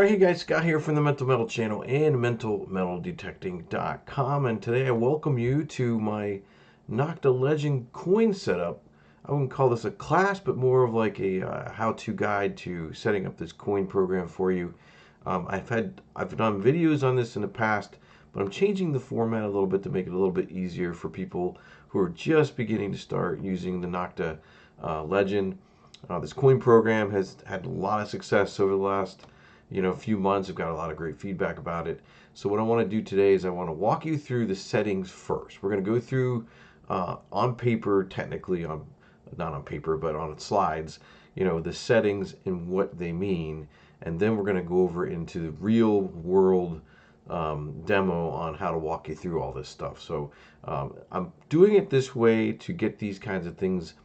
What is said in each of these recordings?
Alright, hey guys, Scott here from the Mental Metal channel and mentalmetal.detecting.com, and today I welcome you to my Nokta Legend coin setup. I wouldn't call this a class, but more of like a how-to guide to setting up this coin program for you. I've done videos on this in the past, but I'm changing the format a little bit to make it a little bit easier for people who are just beginning to start using the Nokta Legend. This coin program has had a lot of success over the last few months. I've got a lot of great feedback about it. So what I want to do today is I want to walk you through the settings first. We're going to go through on paper, technically not on paper, but on slides, the settings and what they mean. And then we're going to go over into the real world demo on how to walk you through all this stuff. So I'm doing it this way to get these kinds of things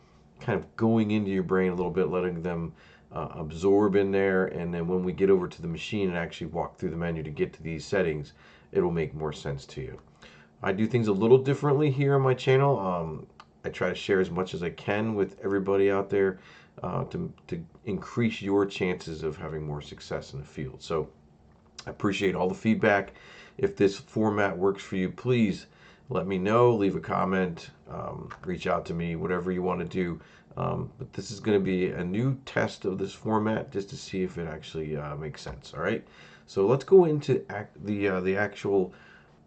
kind of going into your brain a little bit, letting them absorb in there, and then when we get over to the machine and actually walk through the menu to get to these settings, it'll make more sense to you. I do things a little differently here on my channel. I try to share as much as I can with everybody out there to increase your chances of having more success in the field. So I appreciate all the feedback. If this format works for you, please let me know, leave a comment, reach out to me, whatever you want to do. But this is going to be a new test of this format just to see if it actually makes sense. All right, so let's go into the actual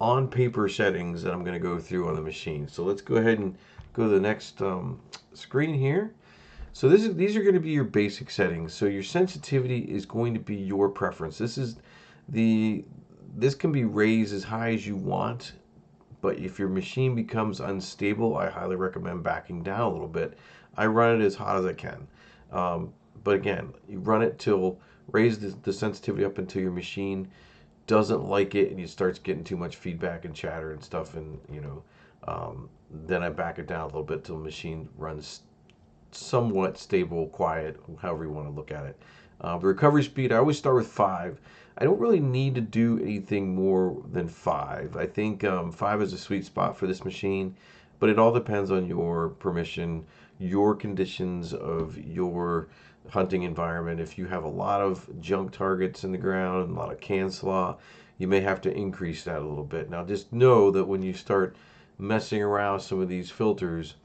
on paper settings that I'm going to go through on the machine. So let's go ahead and go to the next screen here. So these are going to be your basic settings. So your sensitivity is going to be your preference. This can be raised as high as you want, but if your machine becomes unstable, I highly recommend backing down a little bit. I run it as hot as I can. But again, you run it till, raise the sensitivity up until your machine doesn't like it and it starts getting too much feedback and chatter and stuff, and then I back it down a little bit till the machine runs somewhat stable, quiet, however you want to look at it. The recovery speed, I always start with 5. I don't really need to do anything more than 5. I think 5 is a sweet spot for this machine, but it all depends on your permission, your conditions of your hunting environment. If you have a lot of junk targets in the ground, a lot of can slaw, you may have to increase that a little bit. Now just know that when you start messing around with some of these filters,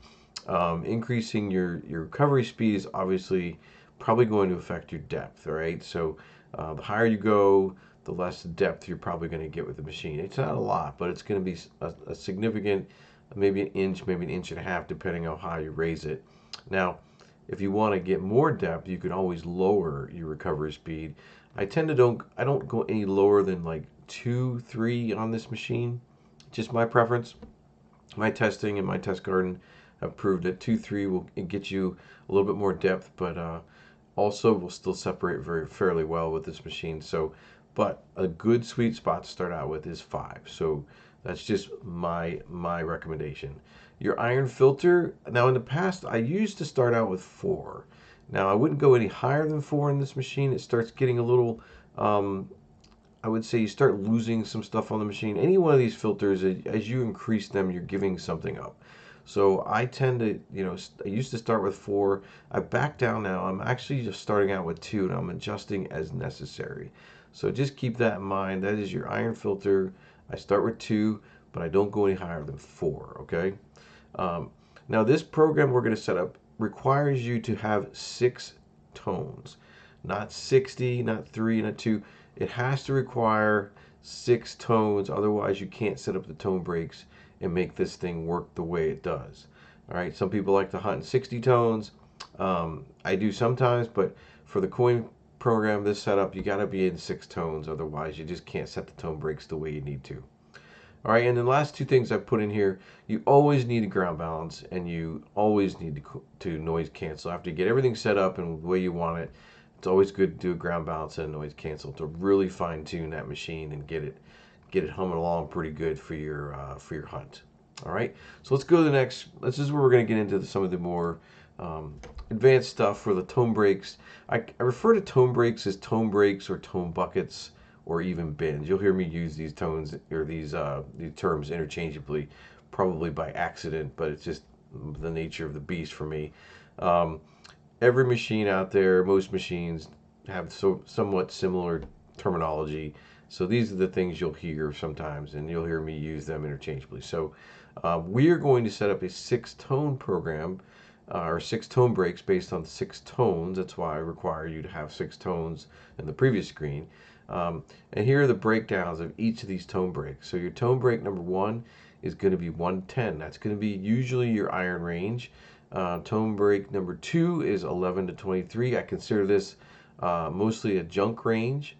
increasing your recovery speed is obviously probably going to affect your depth. All right, so the higher you go, the less depth you're probably going to get with the machine. It's not a lot, but it's going to be a significant, maybe an inch, maybe an inch and a half, depending on how you raise it. Now, if you want to get more depth, you can always lower your recovery speed. I don't go any lower than like 2, 3 on this machine. Just my preference. My testing and my test garden have proved that 2, 3 will get you a little bit more depth, but also will still separate fairly well with this machine. So, but a good sweet spot to start out with is 5. So that's just my recommendation. Your iron filter, now in the past I used to start out with 4. Now I wouldn't go any higher than 4 in this machine. It starts getting a little, I would say you start losing some stuff on the machine. Any one of these filters, as you increase them, you're giving something up. So I tend to, I used to start with 4. I back down now. I'm actually just starting out with 2, and I'm adjusting as necessary. So just keep that in mind. That is your iron filter. I start with 2, but I don't go any higher than 4, okay? Now this program we're going to set up requires you to have 6 tones. Not 60, not 3, not 2. It has to require 6 tones, otherwise you can't set up the tone breaks and make this thing work the way it does. All right, some people like to hunt in 60 tones. I do sometimes, but for the coin program, this setup, you got to be in 6 tones, otherwise you just can't set the tone breaks the way you need to. All right, and then the last 2 things I put in here, you always need a ground balance, and you always need to noise cancel. After you get everything set up and the way you want it, it's always good to do a ground balance and a noise cancel to really fine tune that machine and get it humming along pretty good for your hunt. All right, so let's go to the next. This is where we're going to get into some of the more advanced stuff for the tone breaks. I refer to tone breaks as tone breaks or tone buckets or even bins. You'll hear me use these tones or these terms interchangeably, probably by accident, but it's just the nature of the beast for me. Every machine out there, most machines have somewhat similar terminology. So these are the things you'll hear sometimes, and you'll hear me use them interchangeably. So we are going to set up a 6-tone program, or 6-tone breaks based on 6 tones. That's why I require you to have 6 tones in the previous screen. And here are the breakdowns of each of these tone breaks. So your tone break number 1 is going to be 110. That's going to be usually your iron range. Tone break number 2 is 11 to 23. I consider this mostly a junk range.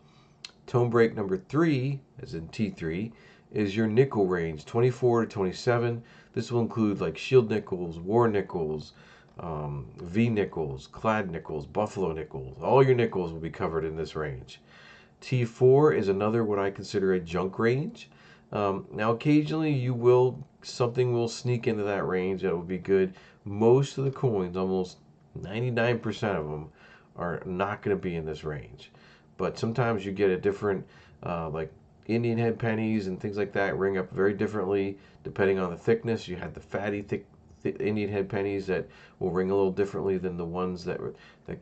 Tone break number 3, as in T3, is your nickel range, 24 to 27. This will include like shield nickels, war nickels, V nickels, clad nickels, buffalo nickels. All your nickels will be covered in this range. T4 is another what I consider a junk range. Now occasionally something will sneak into that range that will be good. Most of the coins, almost 99% of them, are not going to be in this range. But sometimes you get a different, like Indian head pennies and things like that ring up very differently depending on the thickness. You had the fatty, thick Indian head pennies that will ring a little differently than the ones that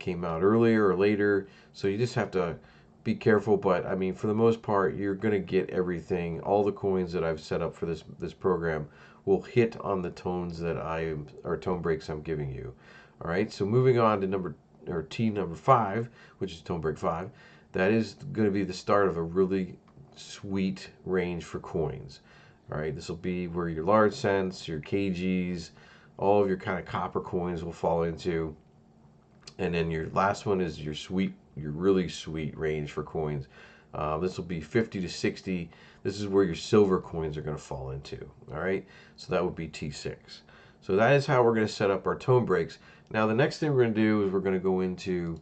came out earlier or later. So you just have to be careful. But I mean, for the most part, you're going to get everything. All the coins that I've set up for this program will hit on the tones that or tone breaks I'm giving you. All right. So moving on to T number 5, which is tone break 5. That is going to be the start of a really sweet range for coins. All right, this will be where your large cents, your KGs, all of your kind of copper coins will fall into. And then your last one is your really sweet range for coins. This will be 50 to 60. This is where your silver coins are going to fall into. All right, so that would be T6. So that is how we're going to set up our tone breaks. Now the next thing we're going to do is we're going to go into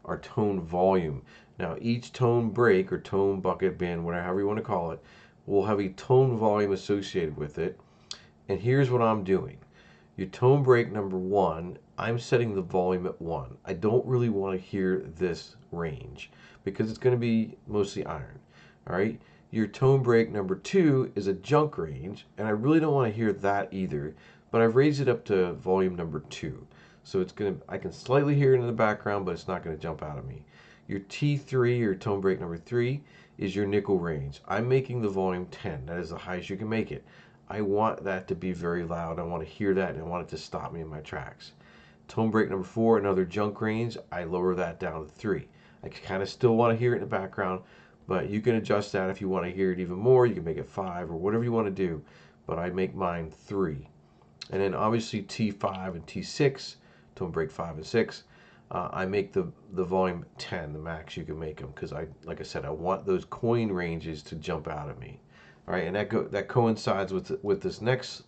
our tone volume. Now each tone break or tone bucket bin, whatever you want to call it, will have a tone volume associated with it. And here's what I'm doing. Your tone break number 1, I'm setting the volume at 1. I don't really want to hear this range because it's going to be mostly iron. All right. Your tone break number 2 is a junk range, and I really don't want to hear that either, but I've raised it up to volume number 2. So I can slightly hear it in the background, but it's not going to jump out at me. Your T3 or tone break number 3 is your nickel range. I'm making the volume 10. That is the highest you can make it. I want that to be very loud. I want to hear that, and I want it to stop me in my tracks. Tone break number 4, another junk range. I lower that down to 3. I kind of still want to hear it in the background, but you can adjust that if you want to hear it even more. You can make it 5 or whatever you want to do, but I make mine 3. And then obviously T5 and T6, tone break 5 and 6, I make the volume 10, the max you can make them, because like I said, I want those coin ranges to jump out at me. All right, and that coincides with this next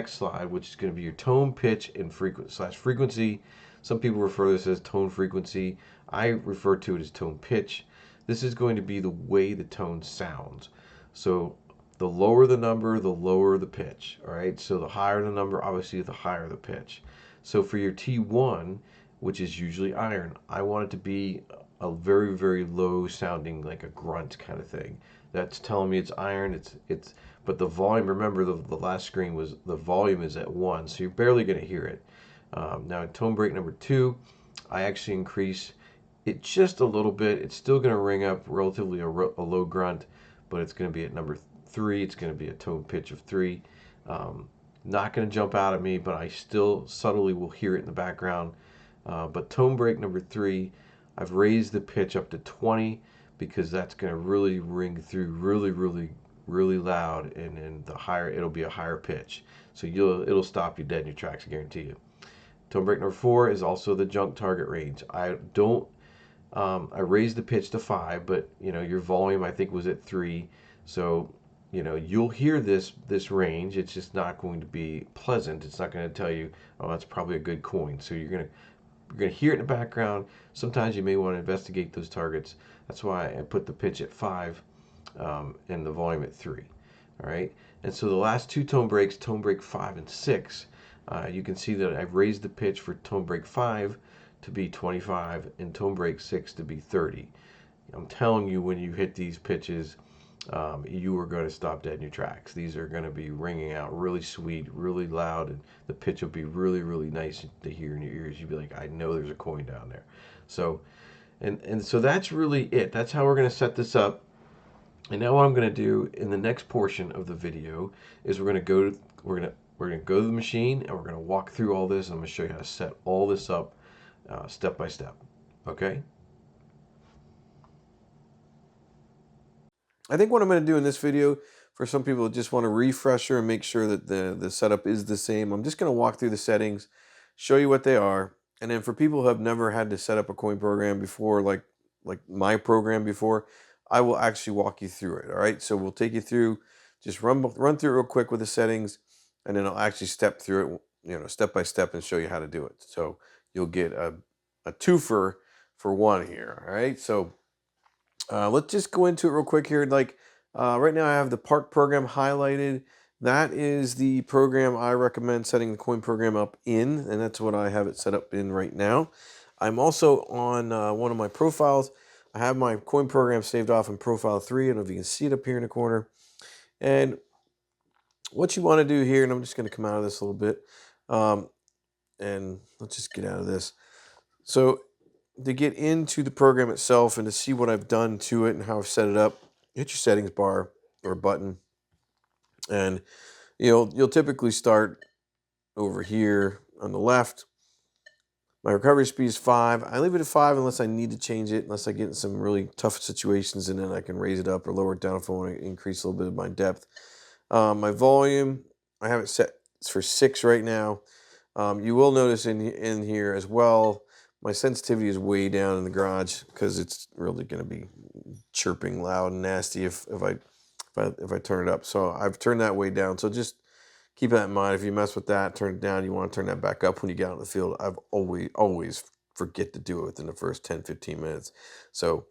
slide, which is going to be your tone, pitch, and frequency. Some people refer to this as tone frequency. I refer to it as tone pitch. This is going to be the way the tone sounds. So the lower the number, the lower the pitch. All right, so the higher the number, obviously the higher the pitch. So for your T1, which is usually iron, I want it to be a very, very low sounding, like a grunt kind of thing. That's telling me it's iron. But the volume, remember the last screen was the volume is at 1, so you're barely going to hear it. Now in tone break number 2, I actually increase it just a little bit. It's still going to ring up relatively a low grunt, but it's going to be at number 3. It's going to be a tone pitch of 3. Not going to jump out at me, but I still subtly will hear it in the background. But tone break number 3, I've raised the pitch up to 20 because that's going to really ring through really, really, really loud, and then it'll be a higher pitch. So it'll stop you dead in your tracks, I guarantee you. Tone break number 4 is also the junk target range. I raised the pitch to 5, but your volume I think was at 3. So you'll hear this range. It's just not going to be pleasant. It's not going to tell you, oh, that's probably a good coin. So you're going to hear it in the background. Sometimes you may want to investigate those targets. That's why I put the pitch at 5 and the volume at 3. All right. And so the last 2 tone breaks, tone break 5 and 6, you can see that I've raised the pitch for tone break 5 to be 25 and tone break 6 to be 30. I'm telling you, when you hit these pitches, you are going to stop dead in your tracks. These are going to be ringing out really sweet, really loud, and the pitch will be really, really nice to hear in your ears. You'll be like, I know there's a coin down there. So And so that's really it. That's how we're going to set this up. And now what I'm going to do in the next portion of the video is we're going to go to the machine and we're going to walk through all this. I'm going to show you how to set all this up step by step. Okay? I think what I'm going to do in this video, for some people that just want a refresher and make sure that the setup is the same, I'm just going to walk through the settings, show you what they are, and then for people who have never had to set up a coin program before, like my program before, I will actually walk you through it. All right, so we'll take you through, just run through it real quick with the settings, and then I'll actually step through it, step by step, and show you how to do it. So you'll get a twofer for one here. All right, so. Let's just go into it real quick here. Right now I have the Park program highlighted. That is the program I recommend setting the coin program up in, and that's what I have it set up in right now. I'm also on one of my profiles. I have my coin program saved off in profile 3. I don't know if you can see it up here in the corner. And what you want to do here, and I'm just going to come out of this a little bit, and let's just get out of this. So to get into the program itself and to see what I've done to it and how I've set it up, hit your settings bar or button, and you'll typically start over here on the left. My recovery speed is 5. I leave it at 5 unless I need to change it, unless I get in some really tough situations, and then I can raise it up or lower it down if I want to increase a little bit of my depth. My volume, I have it set for 6 right now. You will notice in here as well, my sensitivity is way down in the garage because it's really going to be chirping loud and nasty if I turn it up. So I've turned that way down. So just keep that in mind. If you mess with that, turn it down. You want to turn that back up when you get out in the field. I've always forget to do it within the first 10-15 minutes. So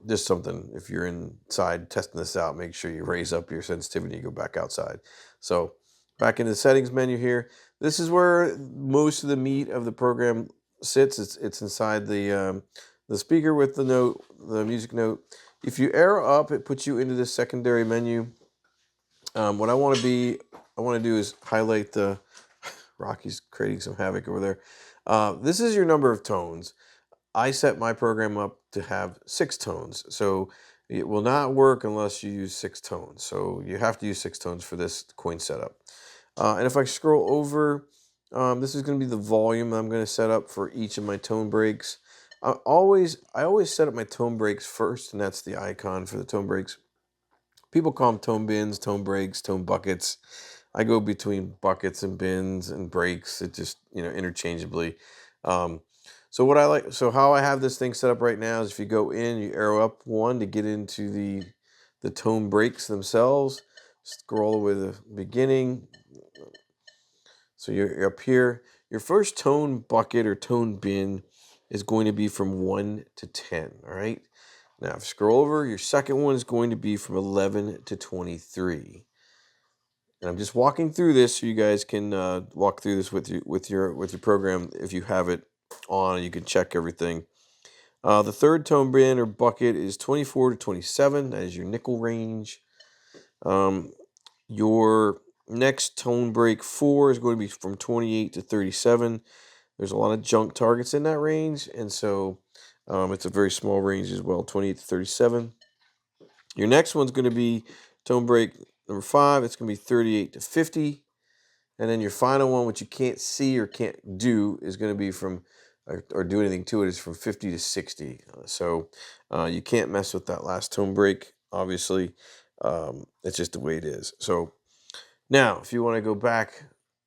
just something, if you're inside testing this out, make sure you raise up your sensitivity and go back outside. So back in the settings menu here, this is where most of the meat of the program sits. It's inside the speaker with the music note. If you arrow up, it puts you into the secondary menu. What I want to do is highlight the Rocky's creating some havoc over there. This is your number of tones. I set my program up to have 6 tones, so it will not work unless you use 6 tones. So you have to use 6 tones for this coin setup. And if I scroll over, this is going to be the volume I'm going to set up for each of my tone breaks. I always set up my tone breaks first, and that's the icon for the tone breaks. People call them tone bins, tone breaks, tone buckets. I go between buckets and bins and breaks. It just, interchangeably. So how I have this thing set up right now is if you go in, you arrow up 1 to get into the tone breaks themselves. Scroll all the way to the beginning. So you're up here. Your first tone bucket or tone bin is going to be from 1 to 10, all right? Now, if you scroll over, your second one is going to be from 11 to 23. And I'm just walking through this so you guys can walk through this with your program. If you have it on, you can check everything. The third tone bin or bucket is 24 to 27. That is your nickel range. Your next tone break 4 is going to be from 28 to 37. There's a lot of junk targets in that range, and so it's a very small range as well, 28 to 37. Your next one's going to be tone break number 5. It's going to be 38 to 50. And then your final one, which you can't see or can't do, is going to be from, or do anything to it, is from 50 to 60. So you can't mess with that last tone break, obviously. It's just the way it is. So now, if you want to go back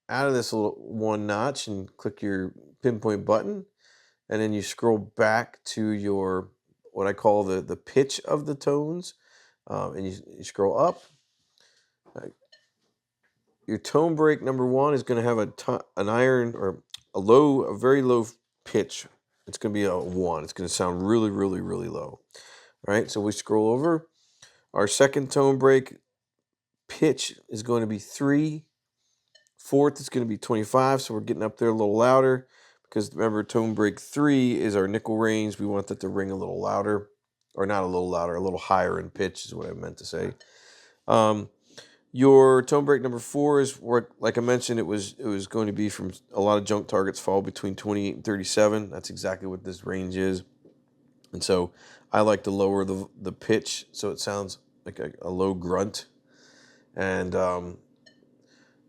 out of this little 1 notch and click your pinpoint button, and then you scroll back to your, what I call the pitch of the tones, and you scroll up. Your tone break number 1 is going to have an iron or a very low pitch. It's going to be a 1. It's going to sound really, really, really low. All right, so we scroll over. Our second tone break pitch is going to be 3. Fourth is going to be 25, so we're getting up there a little louder because remember, tone break 3 is our nickel range. We want that to ring a little louder, or not a little louder, a little higher in pitch is what I meant to say. Your tone break number 4 is, like I mentioned, it was going to be from a lot of junk targets fall between 28 and 37. That's exactly what this range is. And so I like to lower the pitch so it sounds like a low grunt. And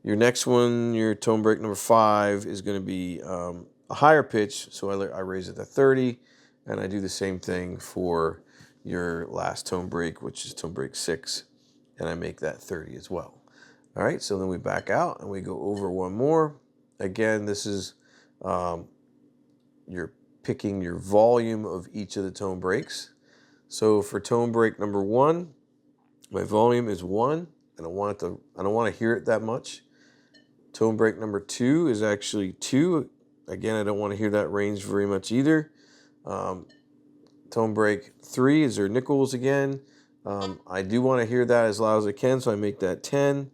your next one, your tone break number 5, is going to be a higher pitch. So I raise it to 30, and I do the same thing for your last tone break, which is tone break 6, and I make that 30 as well. All right, so then we back out and we go over one more. Again, this is you're picking your volume of each of the tone breaks. So for tone break number 1, my volume is 1. I don't want to hear it that much. Tone break number 2 is actually 2. Again, I don't want to hear that range very much either. Tone break 3 is their nickels again. I do want to hear that as loud as I can, so I make that 10.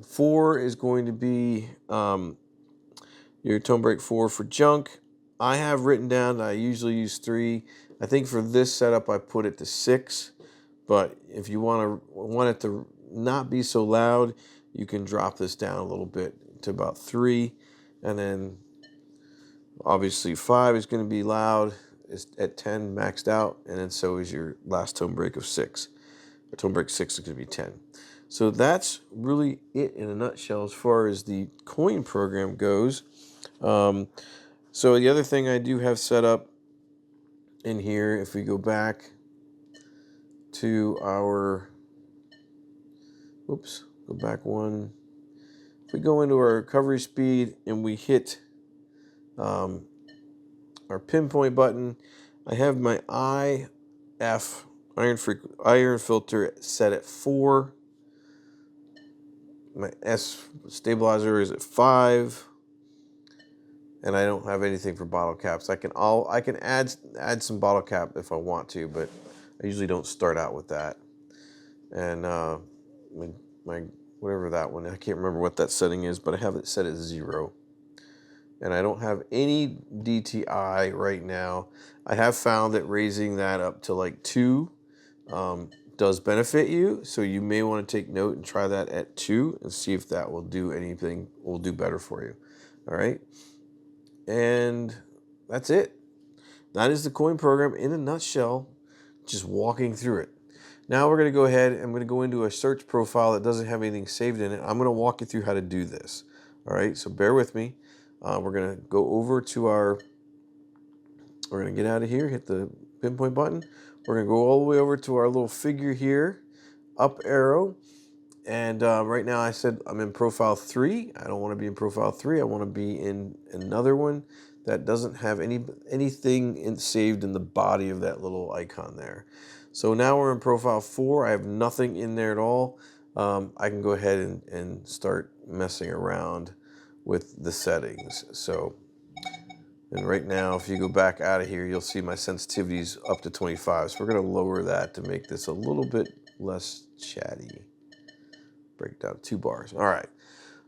4 is going to be your tone break 4 for junk. I have written down that I usually use 3. I think for this setup I put it to 6. But if you want it to not be so loud, you can drop this down a little bit to about 3. And then obviously 5 is going to be loud. It's at 10 maxed out. And then so is your last tone break of 6. Or tone break 6 is going to be 10. So that's really it in a nutshell as far as the coin program goes. So the other thing I do have set up in here, if we go back to our, go back one. If we go into our recovery speed and we hit our pinpoint button, I have my IF iron filter set at 4. My S stabilizer is at 5. And I don't have anything for bottle caps. I can add some bottle cap if I want to, but I usually don't start out with that. And my whatever that one, I can't remember what that setting is, but I have it set at 0. And I don't have any DTI right now. I have found that raising that up to like 2 does benefit you, so you may want to take note and try that at 2 and see if that will do better for you. All right. And that's it. That is the coin program in a nutshell, just walking through it. Now we're going to go ahead and I'm going to go into a search profile that doesn't have anything saved in it. I'm going to walk you through how to do this. All right, so bear with me. We're going to go over to we're going to get out of here, hit the pinpoint button. We're going to go all the way over to our little figure here, up arrow. And right now I said I'm in profile 3. I don't want to be in profile 3. I want to be in another one that doesn't have anything saved in the body of that little icon there. So now we're in profile 4. I have nothing in there at all. I can go ahead and start messing around with the settings. So, and right now, if you go back out of here, you'll see my sensitivity's up to 25. So we're going to lower that to make this a little bit less chatty. Break it down to 2 bars. All right.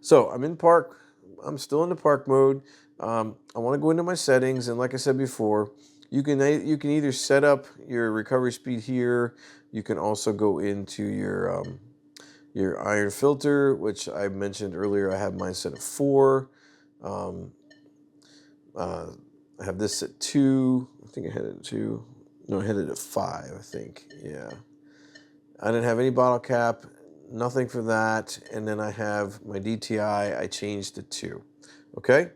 So I'm in park. I'm still in the park mode. I want to go into my settings, and like I said before, you can either set up your recovery speed here. You can also go into your iron filter, which I mentioned earlier. I have mine set at 4. I have this at 2. I think I had it at 2. No, I had it at 5. I think. Yeah. I didn't have any bottle cap. Nothing for that. And then I have my DTI, I changed to 2. Okay?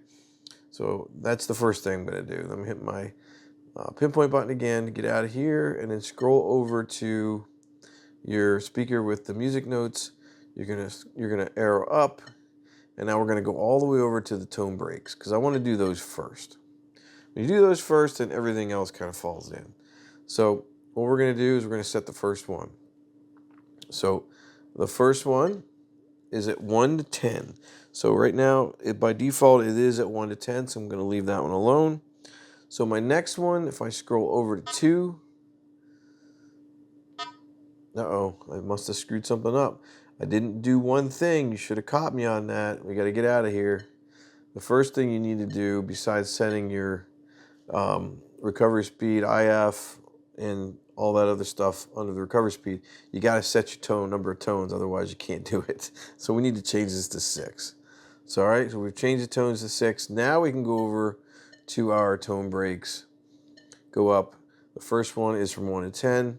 So that's the first thing I'm going to do. Let me hit my pinpoint button again to get out of here, and then scroll over to your speaker with the music notes. You're gonna arrow up, and now we're going to go all the way over to the tone breaks, because I want to do those first. When you do those first, then everything else kind of falls in. So what we're going to do is we're going to set the first one. So the first one is at 1 to 10. So right now, by default, it is at 1 to 10, so I'm going to leave that one alone. So my next one, if I scroll over to 2, I must have screwed something up. I didn't do one thing. You should have caught me on that. We got to get out of here. The first thing you need to do, besides setting your recovery speed, IF, and all that other stuff under the recovery speed, you got to set your number of tones, otherwise you can't do it. So we need to change this to 6. So all right, so we've changed the tones to 6. Now we can go over to our tone breaks, go up. The first one is from 1 to 10.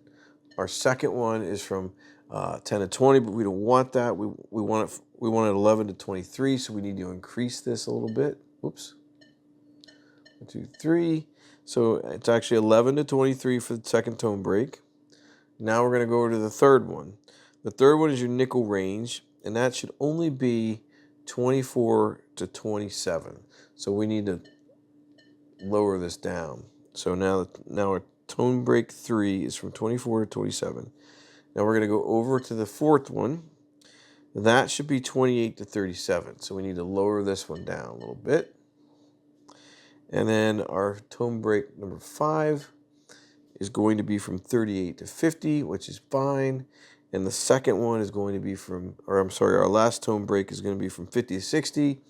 Our second one is from 10 to 20, but we don't want that. We want it 11 to 23, so we need to increase this a little bit. Oops. 1, 2, 3. So it's actually 11 to 23 for the second tone break. Now we're going to go over to the third one. The third one is your nickel range, and that should only be 24 to 27. So we need to lower this down. So now our tone break 3 is from 24 to 27. Now we're going to go over to the fourth one. That should be 28 to 37. So we need to lower this one down a little bit. And then our tone break number 5 is going to be from 38 to 50, which is fine. And the second one is going to be our last tone break is going to be from 50 to 60.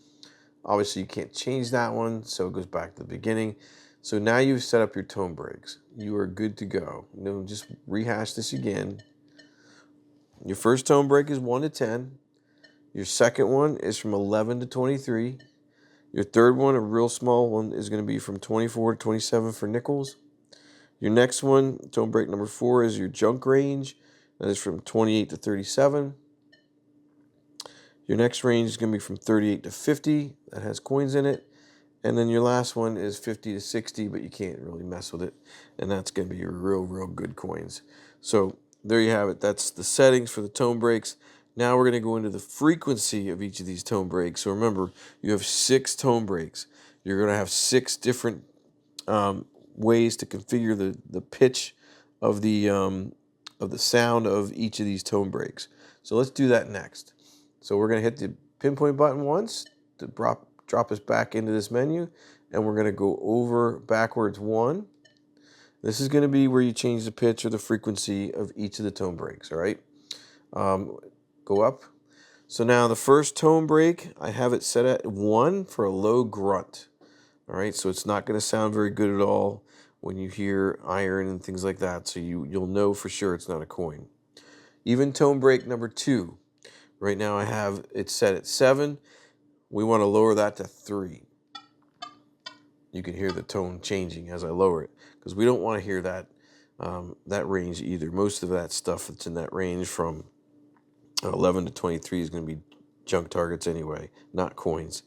Obviously, you can't change that one, so it goes back to the beginning. So now you've set up your tone breaks. You are good to go. Just rehash this again. Your first tone break is 1 to 10. Your second one is from 11 to 23. Your third one, a real small one, is going to be from 24 to 27 for nickels. Your next one, tone break number 4, is your junk range. That is from 28 to 37. Your next range is going to be from 38 to 50. That has coins in it. And then your last one is 50 to 60, but you can't really mess with it. And that's going to be your real good coins. So there you have it. That's the settings for the tone breaks. Now we're going to go into the frequency of each of these tone breaks. So remember, you have 6 tone breaks. You're going to have 6 different ways to configure the pitch of the sound of each of these tone breaks. So let's do that next. So we're going to hit the pinpoint button once to drop us back into this menu, and we're going to go over backwards 1. This is going to be where you change the pitch or the frequency of each of the tone breaks, all right? Go up. So now the first tone break, I have it set at 1 for a low grunt, all right? So it's not going to sound very good at all when you hear iron and things like that, so you'll know for sure it's not a coin. Even tone break number 2, right now I have it set at 7. We want to lower that to 3. You can hear the tone changing as I lower it, because we don't want to hear that range either. Most of that stuff that's in that range from 11 to 23 is going to be junk targets anyway, not coins.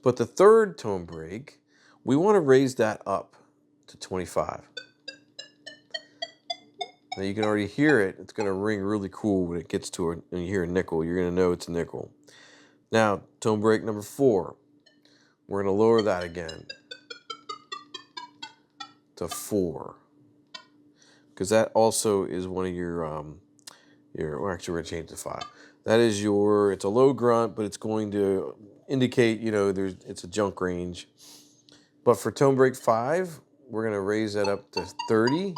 But the third tone break, we want to raise that up to 25. Now you can already hear it. It's going to ring really cool when it gets to it. When you hear a nickel, you're going to know it's a nickel. Now, tone break number 4, we're going to lower that again to 4, because that also is one of your well, actually we're going to change to 5. That is it's a low grunt, but it's going to indicate, it's a junk range. But for tone break 5, we're going to raise that up to 30.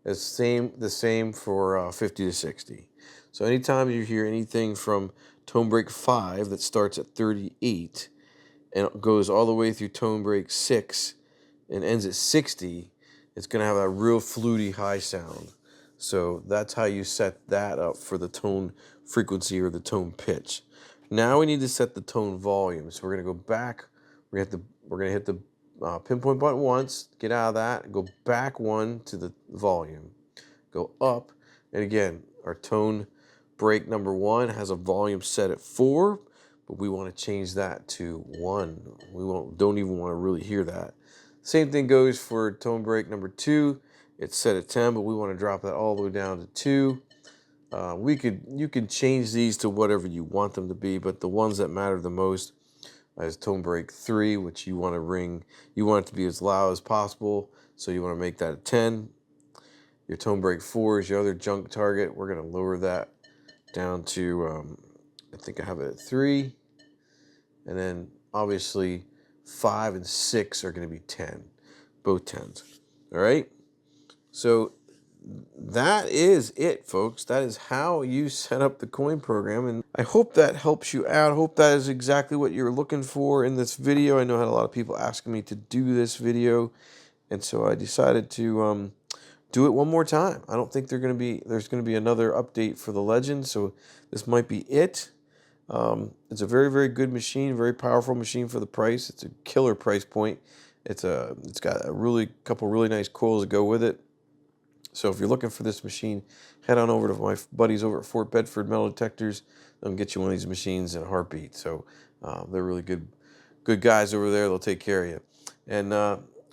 The same for 50 to 60. So anytime you hear anything from tone break 5 that starts at 38 and goes all the way through tone break 6 and ends at 60, it's going to have a real fluty high sound. So that's how you set that up for the tone frequency or the tone pitch. Now we need to set the tone volume. So we're going to go back. We're going to hit the pinpoint button once, get out of that, go back 1 to the volume, go up, and again, our tone break number 1 has a volume set at 4, but we want to change that to 1. Don't even want to really hear that. Same thing goes for tone break number 2. It's set at 10, but we want to drop that all the way down to 2. You could change these to whatever you want them to be, but the ones that matter the most is tone break 3, which you want it to be as loud as possible, so you want to make that a 10. Your tone break 4 is your other junk target. We're going to lower that down to, I think I have it at 3. And then obviously 5 and 6 are going to be 10, both 10s. All right? So that is it, folks. That is how you set up the coin program, and I hope that helps you out. I hope that is exactly what you're looking for in this video. I know I had a lot of people asking me to do this video, and so I decided to do it one more time. I don't think there's going to be another update for the Legend, so this might be it. It's a very good machine, very powerful machine for the price. It's a killer price point. It's got a couple really nice coils that go with it. So if you're looking for this machine, head on over to my buddies over at Fort Bedford Metal Detectors. They'll get you one of these machines in a heartbeat. So they're really good guys over there. They'll take care of you. And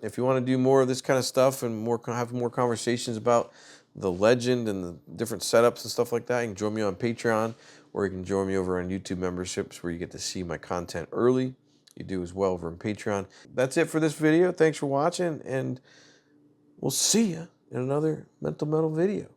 if you want to do more of this kind of stuff and have more conversations about the Legend and the different setups and stuff like that, you can join me on Patreon, or you can join me over on YouTube memberships where you get to see my content early. You do as well over on Patreon. That's it for this video. Thanks for watching, and we'll see you in another Mental Metal video.